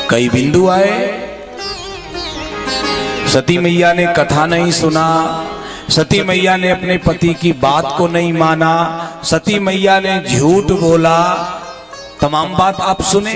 कई बिंदु आए। सती मैया ने कथा नहीं सुना, सती मैया ने अपने पति की बात को नहीं माना, सती मैया ने झूठ बोला। तमाम बात आप सुने।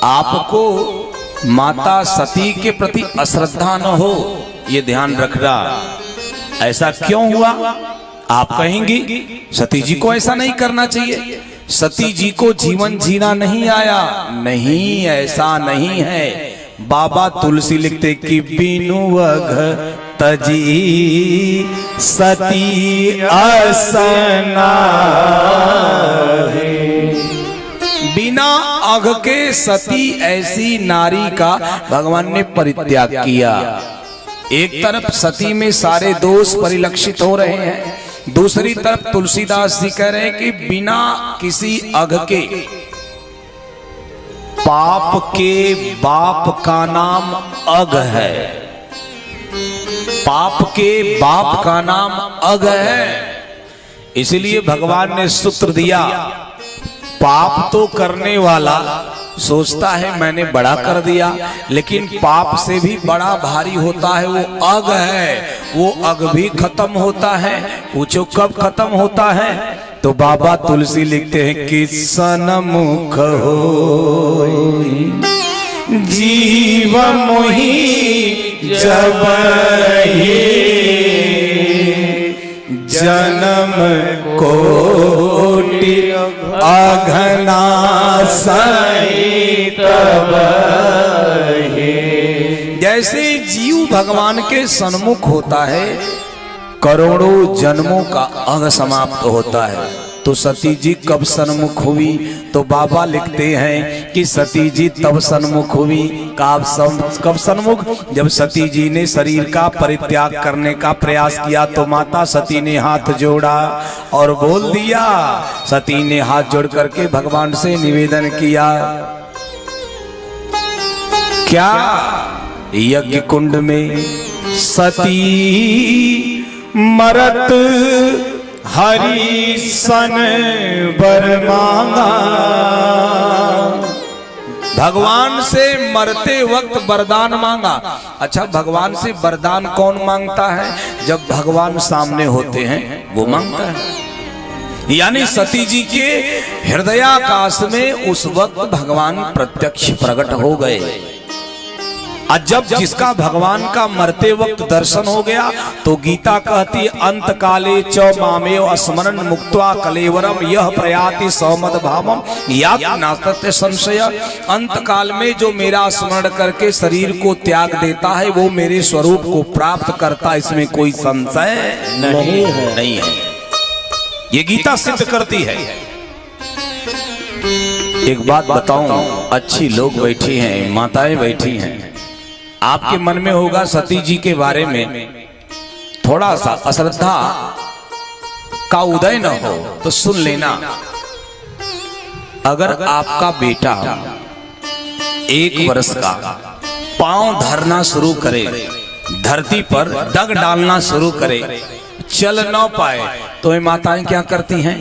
आपको माता सती के प्रति अश्रद्धा न हो, ये ध्यान रखना। ऐसा क्यों हुआ आप कहेंगी? सती जी को ऐसा नहीं करना चाहिए, सती जी को जीवन जीना नहीं आया। नहीं, ऐसा नहीं है। बाबा तुलसी लिखते कि बिनु अघ तजी सती असना, बिना अघ के सती ऐसी नारी का भगवान ने परित्याग किया। एक तरफ सती में सारे दोष परिलक्षित हो रहे हैं, दूसरी तरफ तुलसीदास जी कह रहे हैं कि बिना किसी अघ के, पाप के बाप का नाम अघ है, पाप के बाप का नाम अघ है। इसलिए भगवान ने सूत्र दिया, पाप तो करने वाला सोचता है मैंने बड़ा कर दिया, लेकिन पाप से भी बड़ा भारी होता है वो अघ है। वो अघ भी खत्म होता है। पूछो कब खत्म होता है? तो बाबा तुलसी लिखते हैं कि सन्मुख हो जीव मोहि जब जन्म कोटि अघना सहित जैसे जीव भगवान के सन्मुख होता है, करोड़ों जन्मों का अघ समाप्त होता है। तो सती जी कब सन्मुख हुई? तो बाबा लिखते हैं कि सती जी तब सन्मुख हुई। कब सन्मुख? जब सती जी ने शरीर का परित्याग करने का प्रयास किया तो माता सती ने हाथ जोड़ा और बोल दिया। सती ने हाथ जोड़ करके भगवान से निवेदन किया, क्या? यज्ञ कुंड में सती मरत हरि सन वर मांगा। भगवान से मरते वक्त वरदान मांगा। अच्छा, भगवान से वरदान कौन मांगता है? जब भगवान सामने होते हैं वो मांगता है। यानी सती जी के हृदयाकाश में उस वक्त भगवान प्रत्यक्ष प्रकट हो गए। और जब जिसका भगवान का मरते वक्त दर्शन हो गया तो गीता कहती अंत काले च मामेव स्मरण मुक्त्वा कलेवरम यह प्रयाति सौमद भावम या नास्ते संशय। अंत काल में जो मेरा स्मरण करके शरीर को त्याग देता है वो मेरे स्वरूप को प्राप्त करता, इसमें कोई संशय नहीं है। ये गीता सिद्ध करती है। एक बात बताऊं, अच्छी लोग बैठी हैं, माताएं बैठी हैं, आपके मन में होगा सती जी के बारे में थोड़ा सा अश्रद्धा का उदय न हो तो सुन लेना। अगर आपका बेटा 1 वर्ष का पांव धरना शुरू करे, धरती पर डग डालना शुरू करे, चल न पाए, तो ये माताएं क्या करती हैं?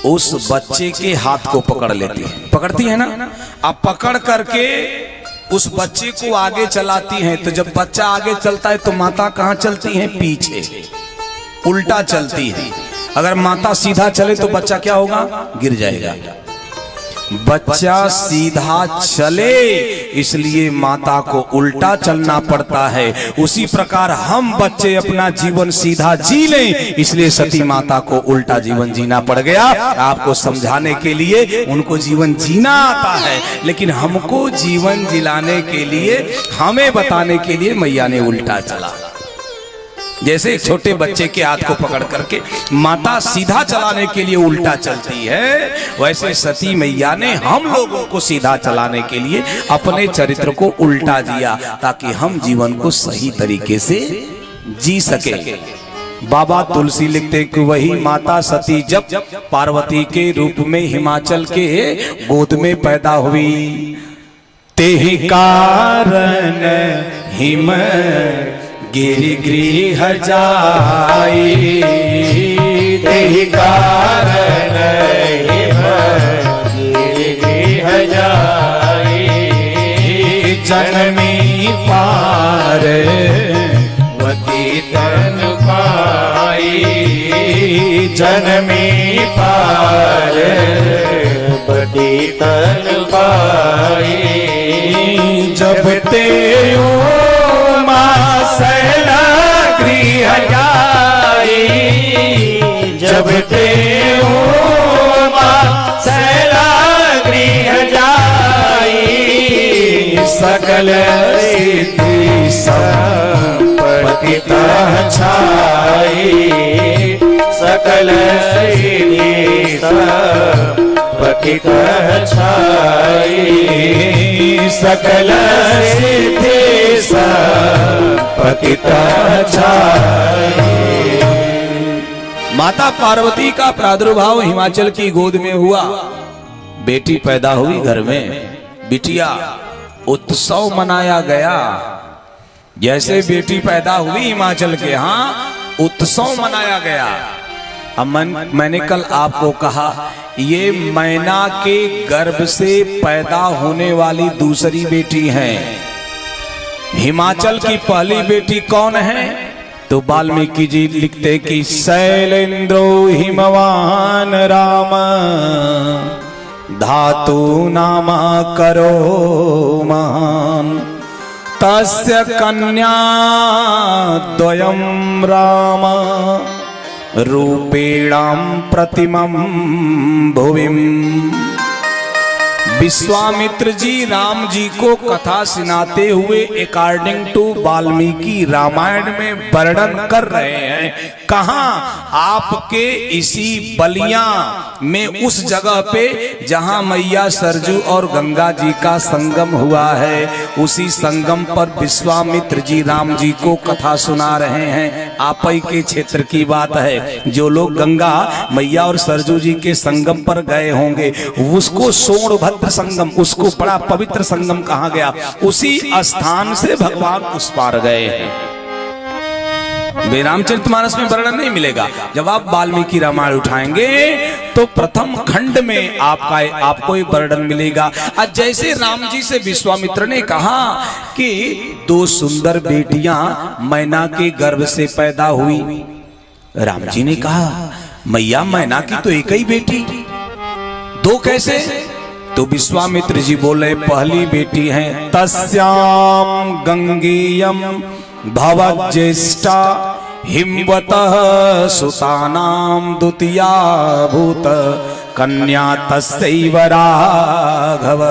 उस बच्चे के हाथ को पकड़ लेती हैं, पकड़ती है ना। अब पकड़ करके उस बच्चे को आगे चलाती हैं। तो जब बच्चा आगे चलता है तो माता कहाँ चलती हैं? पीछे, उल्टा चलती है। अगर माता सीधा चले तो बच्चा क्या होगा? गिर जाएगा। बच्चा सीधा चले इसलिए माता को उल्टा चलना पड़ता है। उसी प्रकार हम बच्चे अपना जीवन सीधा जी लें इसलिए सती माता को उल्टा जीवन जीना पड़ गया। आपको समझाने के लिए उनको जीवन जीना आता है, लेकिन हमको जीवन जिलाने के लिए, हमें बताने के लिए मैया ने उल्टा चला। जैसे एक छोटे बच्चे के हाथ को पकड़ करके माता सीधा चलाने के लिए उल्टा चलती है, वैसे सती मैया ने हम लोगों को सीधा चलाने के लिए अपने चरित्र को उल्टा जिया ताकि हम जीवन को सही तरीके से जी सके। बाबा तुलसी लिखते कि वही माता सती जब पार्वती के रूप में हिमाचल के गोद में पैदा हुई, तेहि कारण हिम गिरिगृह जाई, तेहि कारण हिम गिरिगृह जाई। जनमी पार वती तन पाई जनमी पार वती तन पाई जब ते माँ सैला गृह जाई जब ते माँ सैला गृह जाई सकल सिद्धि संपत्ति छाई सकल सिद्धि संपत्ति छाई सकल सिद्धि संपत्ति छाई। माता पार्वती का प्रादुर्भाव हिमाचल की गोद में हुआ। बेटी पैदा हुई घर में, बिटिया उत्सव मनाया गया। जैसे बेटी पैदा हुई हिमाचल के यहाँ उत्सव मनाया गया। अब मैंने कल आपको कहा ये मैना के गर्भ से पैदा होने वाली दूसरी बेटी है। हिमाचल की पहली बेटी कौन है? तो वाल्मीकि जी लिखते कि शैलेंद्रो हिमवान राम धातु नामा करो महान तस्य कन्या द्वयं राम रूपेणां प्रतिमं भुविम। विश्वामित्र जी राम जी को कथा सुनाते हुए अकॉर्डिंग टू वाल्मीकि रामायण में वर्णन कर रहे हैं। कहाँ? आपके इसी बलिया में उस जगह पे जहां मैया सरजू और गंगा जी का संगम हुआ है, उसी संगम पर विश्वामित्र जी राम जी को कथा सुना रहे हैं। आप ही के क्षेत्र की बात है। जो लोग गंगा मैया और सरजू जी के संगम पर गए होंगे उसको सोनभद्र संगम, उसको बड़ा पवित्र संगम कहा गया। उसी स्थान से भगवान उस पार गए हैं। रामचरितमानस में वर्णन नहीं मिलेगा। जब आप वाल्मीकि रामायण उठाएंगे तो प्रथम खंड में आपको एक वर्णन मिलेगा। आज जैसे राम जी से विश्वामित्र ने कहा कि दो सुंदर बेटियां मैना के गर्भ से पैदा हुई। राम जी ने कहा मैया मैना की तो एक ही बेटी, दो कैसे? तो विश्वामित्र जी बोले पहली बेटी है तस्याम गंगेयम भवज्येष्ठा हिमवतः सुतानाम द्वितीया भूत कन्या तस्यैव राघव।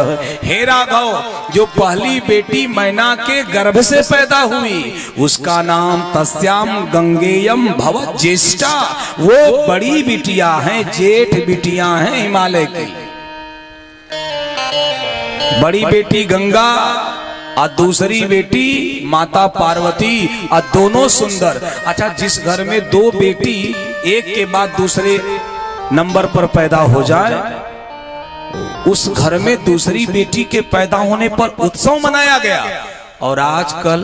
हे राघव, जो पहली बेटी मैना के गर्भ से पैदा हुई उसका नाम तस्याम गंगेयम भवज्येष्ठा, वो बड़ी बिटिया हैं, जेठ बिटियां हैं हिमालय की। बड़ी बेटी गंगा और दूसरी बेटी माता पार्वती और दोनों सुंदर। अच्छा, जिस घर में दो बेटी एक के बाद दूसरे नंबर पर पैदा हो जाए उस घर में दूसरी बेटी के पैदा होने पर उत्सव मनाया गया। और आजकल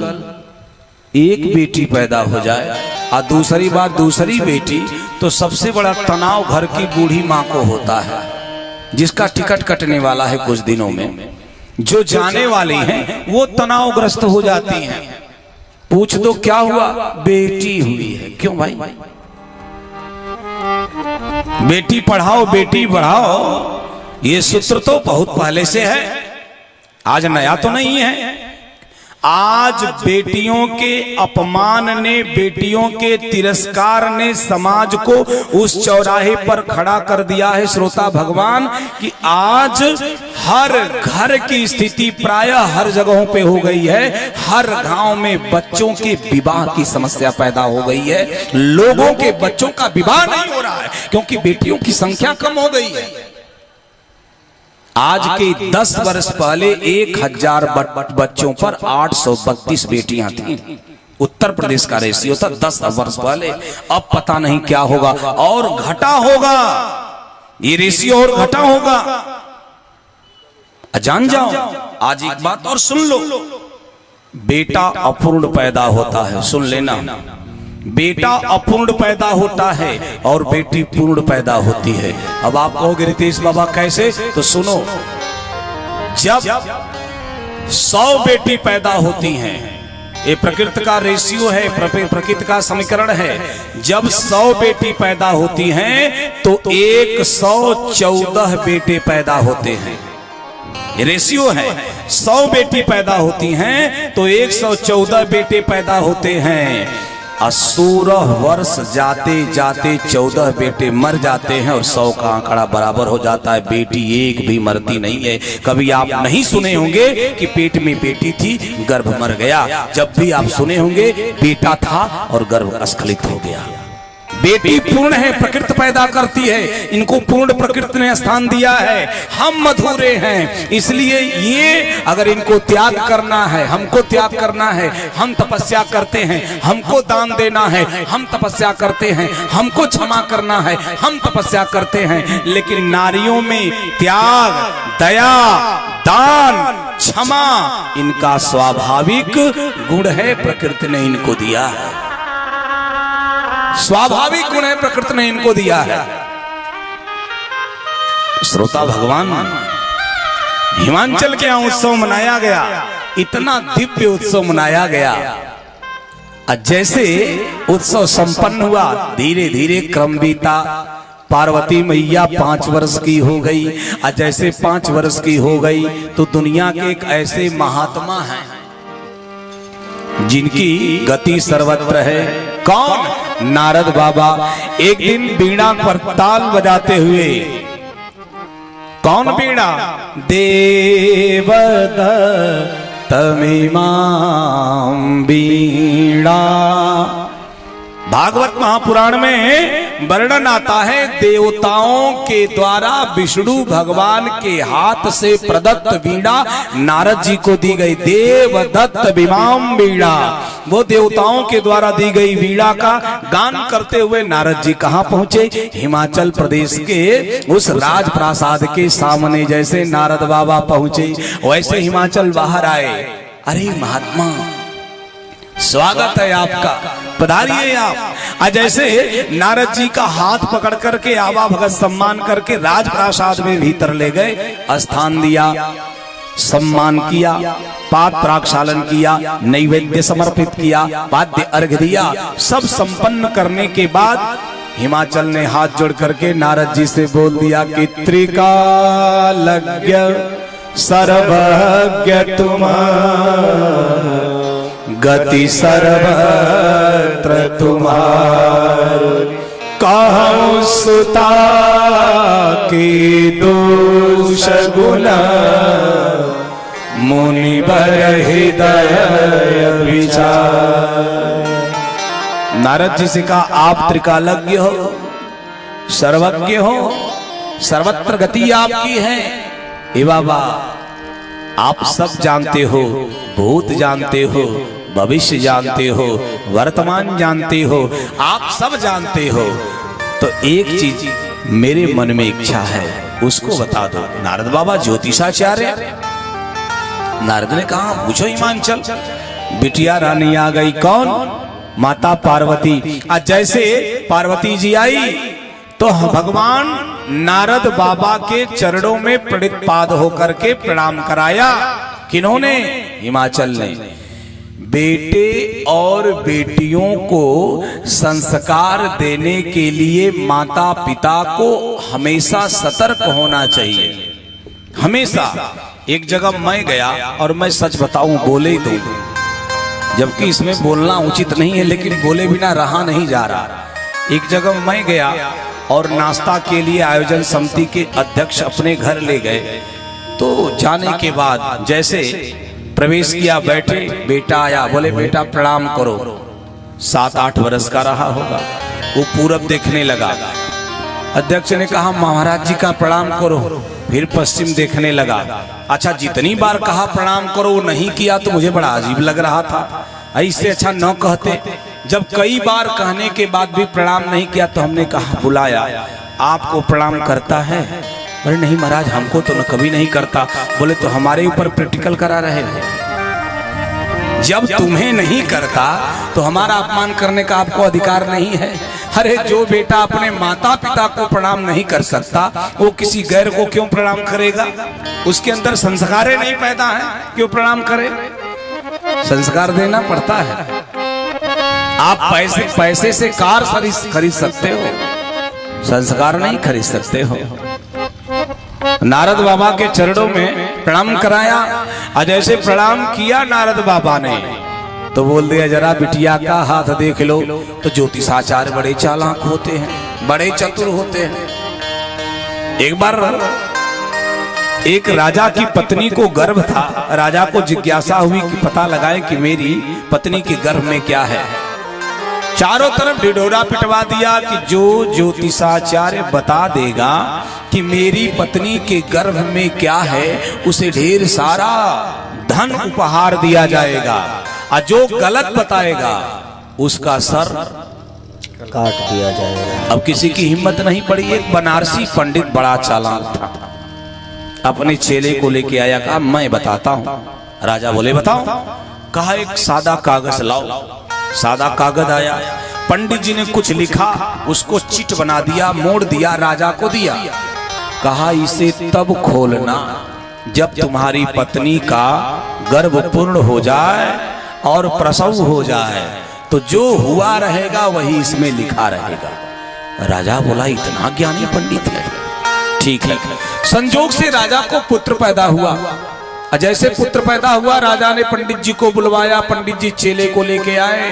एक बेटी पैदा हो जाए और दूसरी बार दूसरी बेटी तो सबसे बड़ा तनाव घर की बूढ़ी माँ को होता है, जिसका टिकट कटने वाला है कुछ दिनों में। जो जाने वाली हैं वो तनावग्रस्त हो जाती हैं। पूछ दो क्या हुआ? बेटी हुई है। क्यों भाई? बेटी पढ़ाओ बेटी बढ़ाओ, ये सूत्र तो बहुत पहले से है, आज नया तो नहीं है। आज बेटियों के अपमान ने, बेटियों के तिरस्कार ने समाज को उस चौराहे पर खड़ा कर दिया है श्रोता भगवान कि आज हर घर की स्थिति प्रायः हर जगहों पे हो गई है। हर गांव में बच्चों के विवाह की समस्या पैदा हो गई है। लोगों के बच्चों का विवाह नहीं हो रहा है क्योंकि बेटियों की संख्या कम हो गई है। आज के 10 वर्ष पहले 1000 बच्चों पर 832 बेटियां थीं। उत्तर प्रदेश का रेशियो था 10 वर्ष पहले। अब पता नहीं क्या होगा, और घटा होगा, ये रेशियो और घटा होगा। जान जाओ, आज एक बात और सुन लो, बेटा अपूर्ण पैदा होता है। सुन लेना, बेटा अपूर्ण पैदा होता है और बेटी पूर्ण पैदा होती है। अब आप कहोगे रितेश बाबा कैसे? तो सुनो, 100 बेटी पैदा होती हैं। ये प्रकृति का रेशियो है, प्रकृति का समीकरण है। जब 100 बेटी पैदा होती हैं तो 114 बेटे पैदा होते हैं। ये रेशियो है। 100 बेटी पैदा होती हैं तो 114 बेटे पैदा होते हैं। 16 वर्ष जाते जाते 14 बेटे मर जाते हैं और 100 का आंकड़ा बराबर हो जाता है। बेटी एक भी मरती नहीं है। कभी आप नहीं सुने होंगे कि पेट में बेटी थी, गर्भ मर गया। जब भी आप सुने होंगे बेटा था और गर्भ स्खलित हो गया। बेटी पूर्ण है, प्रकृति पैदा करती है। इनको पूर्ण प्रकृति ने स्थान दिया है। हम मधुरे हैं, इसलिए ये अगर इनको त्याग करना है, हमको त्याग करना है, हम तपस्या करते हैं। हमको दान देना है, हम तपस्या करते हैं। हमको क्षमा करना है, हम तपस्या करते हैं। लेकिन नारियों में त्याग, दया, दान, क्षमा इनका स्वाभाविक गुण है, प्रकृति ने इनको दिया है। स्वाभाविक गुण है, प्रकृति ने इनको दिया है। श्रोता भगवान, हिमाचल के यहाँ उत्सव मनाया गया, इतना दिव्य उत्सव मनाया गया। जैसे उत्सव संपन्न हुआ, धीरे धीरे क्रम बीता। पार्वती मैया 5 वर्ष की हो गई। जैसे 5 वर्ष की हो गई तो दुनिया के एक ऐसे महात्मा हैं जिनकी गति सर्वत्र है। कौन? नारद बाबा। एक दिन बीड़ा पर ताल बजाते हुए, कौन बीड़ा? देवदत्तमिमां बीड़ा। भागवत महापुराण में वर्णन आता है, देवताओं के द्वारा विष्णु भगवान के हाथ से प्रदत्त वीणा नारद जी को दी गई। देवदत्त विमाम वीणा, वो देवताओं के द्वारा दी गई वीणा का गान करते हुए नारद जी कहाँ पहुंचे? हिमाचल प्रदेश के उस राजप्रासाद के सामने जैसे नारद बाबा पहुंचे, वैसे हिमाचल बाहर आए। अरे महात्मा, स्वागत है आपका, पधारिए आप। जैसे नारद जी का हाथ पकड़ करके आवा भगत सम्मान करके राजप्रासाद में भीतर ले गए, स्थान दिया, सम्मान किया, पाद प्राक्षालन किया, नैवेद्य समर्पित किया, वाद्य अर्घ दिया। सब संपन्न करने के बाद हिमाचल ने हाथ जोड़ करके नारद जी से बोल दिया कि त्रिकालज्ञ सर्वज्ञ तुम, गति सर्वत्र तुम्हारी, कहूँ सुता की दोष गुण, मुनिवर हृदय विचार। नारद जी से कहा, आप त्रिकालज्ञ हो, सर्वज्ञ हो, सर्वत्र गति आपकी है। ए बाबा, आप सब जानते हो, भूत जानते हो, भविष्य जानते हो, वर्तमान जानते हो, आप सब जानते हो। तो एक चीज मेरे मन में इच्छा है, उसको बता दो। नारद बाबा ज्योतिषाचार्य। नारद ने कहा, पूछो हिमाचल। बिटिया रानी आ गई। कौन? माता पार्वती। जैसे पार्वती जी आई तो भगवान नारद बाबा के चरणों में प्रणिपात होकर के प्रणाम कराया। किन्होंने? हिमाचल ने। बेटे और बेटियों को संस्कार देने के लिए माता पिता को हमेशा सतर्क होना चाहिए, हमेशा। एक जगह मैं गया और मैं सच बताऊं, बोले ही तो, जबकि इसमें बोलना उचित नहीं है, लेकिन बोले बिना रहा नहीं जा रहा। एक जगह मैं गया और नाश्ता के लिए आयोजन समिति के अध्यक्ष अपने घर ले गए। तो जाने के बाद जैसे प्रवेश किया, बैठे, बेटा आया, बोले बेटा प्रणाम करो। 7-8 वर्ष का रहा होगा। वो पूरब देखने लगा। अध्यक्ष ने कहा, महाराज जी का प्रणाम करो। फिर पश्चिम देखने लगा। अच्छा, जितनी बार कहा प्रणाम करो, वो नहीं किया तो मुझे बड़ा अजीब लग रहा था। ऐसे अच्छा न कहते। जब कई बार कहने के बाद भी प्रणाम नहीं किया तो हमने कहा, बुलाया, आपको प्रणाम करता है? अरे नहीं महाराज, हमको तो कभी नहीं करता। बोले तो हमारे ऊपर प्रैक्टिकल करा रहे हैं। जब तुम्हें नहीं करता तो हमारा अपमान करने का आपको अधिकार नहीं है। अरे जो बेटा अपने माता पिता को प्रणाम नहीं कर सकता वो किसी गैर को क्यों प्रणाम करेगा? उसके अंदर संस्कार नहीं पैदा है, क्यों प्रणाम करे? संस्कार देना पड़ता है। आप पैसे से कार खरीद सकते हो, संस्कार नहीं खरीद सकते हो। नारद बाबा के चरणों में प्रणाम कराया और जैसे प्रणाम किया नारद बाबा ने तो बोल दिया जरा बिटिया का हाथ देख लो। तो ज्योतिषाचार्य बड़े चालाक होते हैं, बड़े चतुर होते हैं। एक बार एक राजा की पत्नी को गर्भ था। राजा को जिज्ञासा हुई कि पता लगाएं कि मेरी पत्नी के गर्भ में क्या है। चारों तरफ ढिढोरा पिटवा दिया कि जो ज्योतिषाचार्य बता देगा कि मेरी पत्नी के गर्भ में क्या है उसे ढेर सारा धन उपहार दिया जाएगा, और जो गलत बताएगा उसका सर काट दिया जाएगा। अब किसी की हिम्मत नहीं पड़ी। एक बनारसी पंडित बड़ा चालाक था, अपने चेले को लेके आया, कहा मैं बताता हूं। राजा बोले बताओ। कहा एक सादा कागज लाओ। सादा कागज आया, पंडित जी ने कुछ लिखा, उसको चिट बना दिया, मोड़ दिया, राजा को दिया। कहा इसे तब खोलना जब तुम्हारी पत्नी का गर्भ पूर्ण हो जाए और प्रसव हो जाए, तो जो हुआ रहेगा वही इसमें लिखा रहेगा। राजा बोला इतना ज्ञानी पंडित है, ठीक है। संजोग से राजा को पुत्र पैदा हुआ। जैसे पुत्र पैदा हुआ राजा ने पंडित जी को बुलवाया। पंडित जी चेले को लेके आए।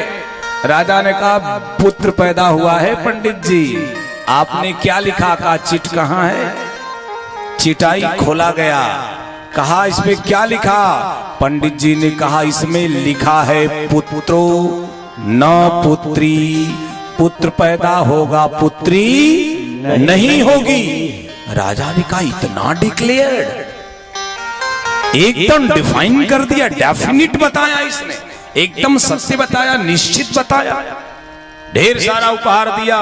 राजा ने कहा पुत्र पैदा हुआ है पंडित जी, आपने क्या लिखा? कहा चिट कहाँ है? चिटाई खोला गया। कहा इसमें क्या लिखा? पंडित जी ने कहा इसमें लिखा है पुत्रो न पुत्री, पुत्र पैदा होगा पुत्री नहीं होगी। राजा ने कहा इतना डिक्लेयर्ड, एकदम डिफाइन कर दिया, डेफिनिट बताया इसने, एकदम सत्य बताया, निश्चित बताया, ढेर सारा उपहार दिया।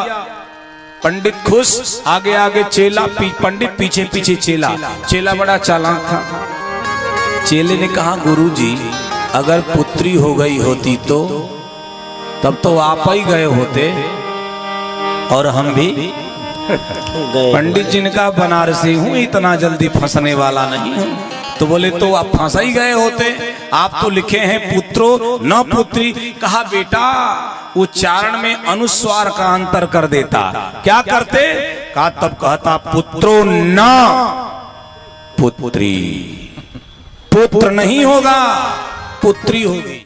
पंडित खुश, आगे आगे चेला, पंडित पीछे पीछे चेला। चेला बड़ा चालाक था। चेले ने कहा गुरुजी अगर पुत्री हो गई होती तो तब तो आप ही गए होते और हम भी। पंडित जी ने कहा बनारसी हूं, इतना जल्दी फंसने वाला नहीं हूं। तो बोले तो आप फंसा ही गए होते, आप तो लिखे हैं पुत्रो न पुत्री। कहा बेटा उच्चारण में अनुस्वार का अंतर कर देता, क्या करते? कहा तब कहता पुत्रो न पुत्री, पुत्र नहीं होगा पुत्री होगी।